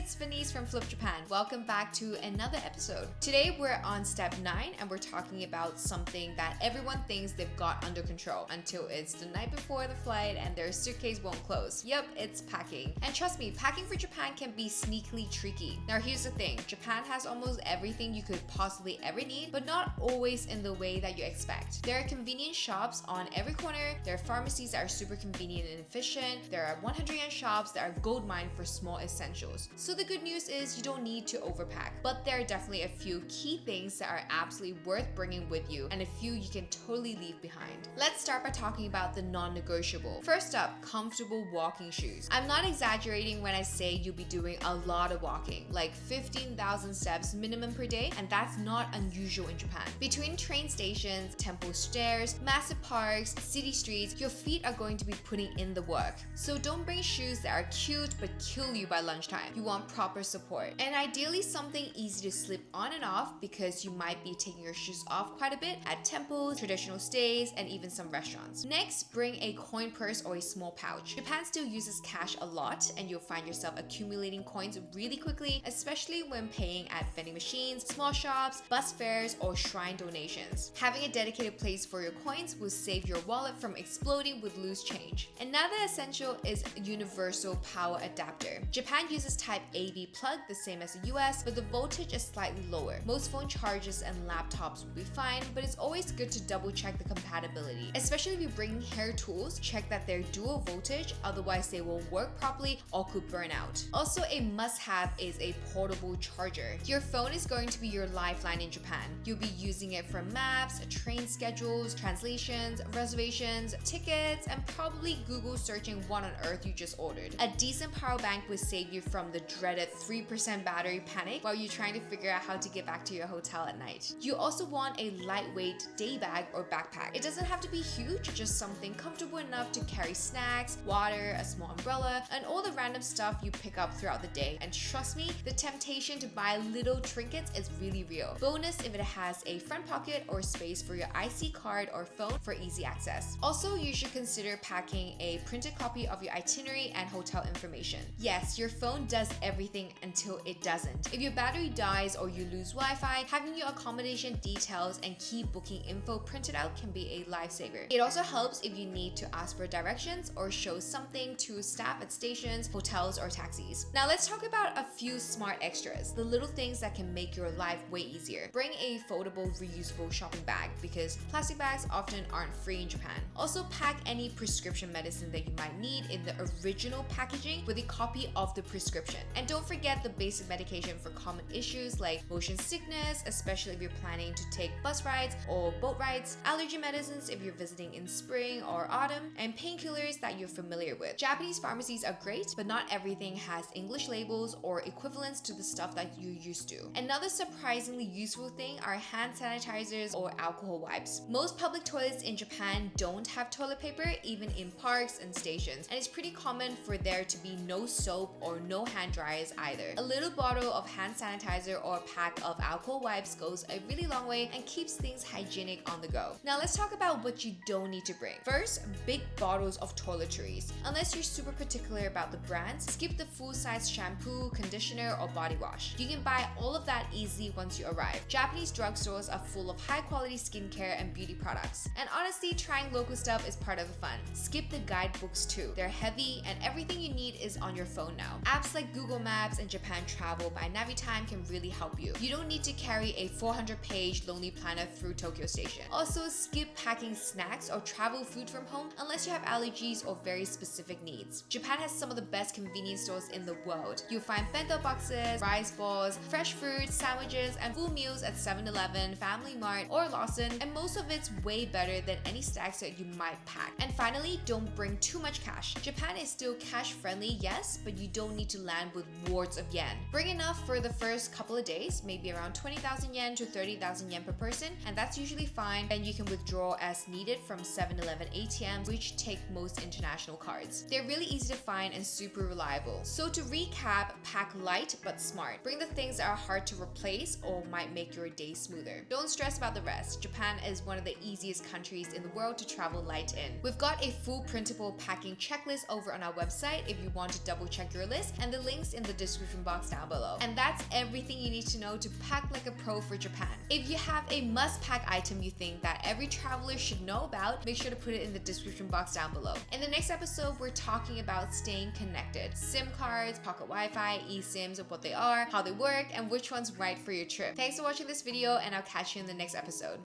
it's Venice from Flip Japan. Welcome back to another episode. Today we're on step 9 and we're talking about something that everyone thinks they've got under control until it's the night before the flight and their suitcase won't close. Yep, it's packing. And trust me, packing for Japan can be sneakily tricky. Now here's the thing, Japan has almost everything you could possibly ever need, but not always in the way that you expect. There are convenience shops on every corner, there are pharmacies that are super convenient and efficient, there are 100 yen shops that are goldmine for small essentials. So the good news is you don't need to overpack, but there are definitely a few key things that are absolutely worth bringing with you and a few you can totally leave behind. Let's start by talking about the non-negotiable. First up, comfortable walking shoes. I'm not exaggerating when I say you'll be doing a lot of walking, like 15,000 steps minimum per day, and that's not unusual in Japan. Between train stations, temple stairs, massive parks, city streets, your feet are going to be putting in the work. So don't bring shoes that are cute but kill you by lunchtime. You want proper support. And ideally something easy to slip on and off because you might be taking your shoes off quite a bit at temples, traditional stays, and even some restaurants. Next, bring a coin purse or a small pouch. Japan still uses cash a lot and you'll find yourself accumulating coins really quickly, especially when paying at vending machines, small shops, bus fares, or shrine donations. Having a dedicated place for your coins will save your wallet from exploding with loose change. Another essential is a universal power adapter. Japan uses type AB plug, the same as the US, but the voltage is slightly lower. Most phone chargers and laptops will be fine, but it's always good to double check the compatibility. Especially if you bring hair tools, check that they're dual voltage, otherwise they won't work properly or could burn out. Also, a must-have is a portable charger. Your phone is going to be your lifeline in Japan. You'll be using it for maps, train schedules, translations, reservations, tickets, and probably Google searching what on earth you just ordered. A decent power bank will save you from the dreaded 3% battery panic while you're trying to figure out how to get back to your hotel at night. You also want a lightweight day bag or backpack. It doesn't have to be huge, just something comfortable enough to carry snacks, water, a small umbrella, and all the random stuff you pick up throughout the day. And trust me, the temptation to buy little trinkets is really real. Bonus if it has a front pocket or space for your IC card or phone for easy access. Also, you should consider packing a printed copy of your itinerary and hotel information. Yes, your phone does everything until it doesn't. If your battery dies or you lose Wi-Fi, having your accommodation details and key booking info printed out can be a lifesaver. It also helps if you need to ask for directions or show something to staff at stations, hotels, or taxis. Now let's talk about a few smart extras, the little things that can make your life way easier. Bring a foldable, reusable shopping bag because plastic bags often aren't free in Japan. Also, pack any prescription medicine that you might need in the original packaging with a copy of the prescription. And don't forget the basic medication for common issues like motion sickness, especially if you're planning to take bus rides or boat rides, allergy medicines if you're visiting in spring or autumn, and painkillers that you're familiar with. Japanese pharmacies are great, but not everything has English labels or equivalents to the stuff that you're used to. Another surprisingly useful thing are hand sanitizers or alcohol wipes. Most public toilets in Japan don't have toilet paper, even in parks and stations, and it's pretty common for there to be no soap or no hand dryers either. A little bottle of hand sanitizer or a pack of alcohol wipes goes a really long way and keeps things hygienic on the go. Now let's talk about what you don't need to bring. First, big bottles of toiletries. Unless you're super particular about the brands, skip the full-size shampoo, conditioner, or body wash. You can buy all of that easily once you arrive. Japanese drugstores are full of high-quality skincare and beauty products. And honestly, trying local stuff is part of the fun. Skip the guidebooks too. They're heavy and everything you need is on your phone now. Apps like Google Maps and Japan Travel by Navitime can really help you. You don't need to carry a 400-page Lonely Planet through Tokyo Station. Also, skip packing snacks or travel food from home unless you have allergies or very specific needs. Japan has some of the best convenience stores in the world. You'll find bento boxes, rice balls, fresh fruit, sandwiches, and full meals at 7-Eleven, Family Mart, or Lawson, and most of it's way better than any snacks that you might pack. And finally, don't bring too much cash. Japan is still cash friendly, yes, but you don't need to land with hordes of yen. Bring enough for the first couple of days, maybe around 20,000 yen to 30,000 yen per person, and that's usually fine. And you can withdraw as needed from 7-Eleven ATMs, which take most international cards. They're really easy to find and super reliable. So to recap, pack light but smart. Bring the things that are hard to replace or might make your day smoother. Don't stress about the rest. Japan is one of the easiest countries in the world to travel light in. We've got a full printable packing checklist over on our website if you want to double check your list, and the links in the description box down below. And that's everything you need to know to pack like a pro for Japan. If you have a must-pack item you think that every traveler should know about, make sure to put it in the description box down below. In the next episode, we're talking about staying connected. SIM cards, pocket Wi-Fi, eSIMs, of what they are, how they work, and which one's right for your trip. Thanks for watching this video, and I'll catch you in the next episode.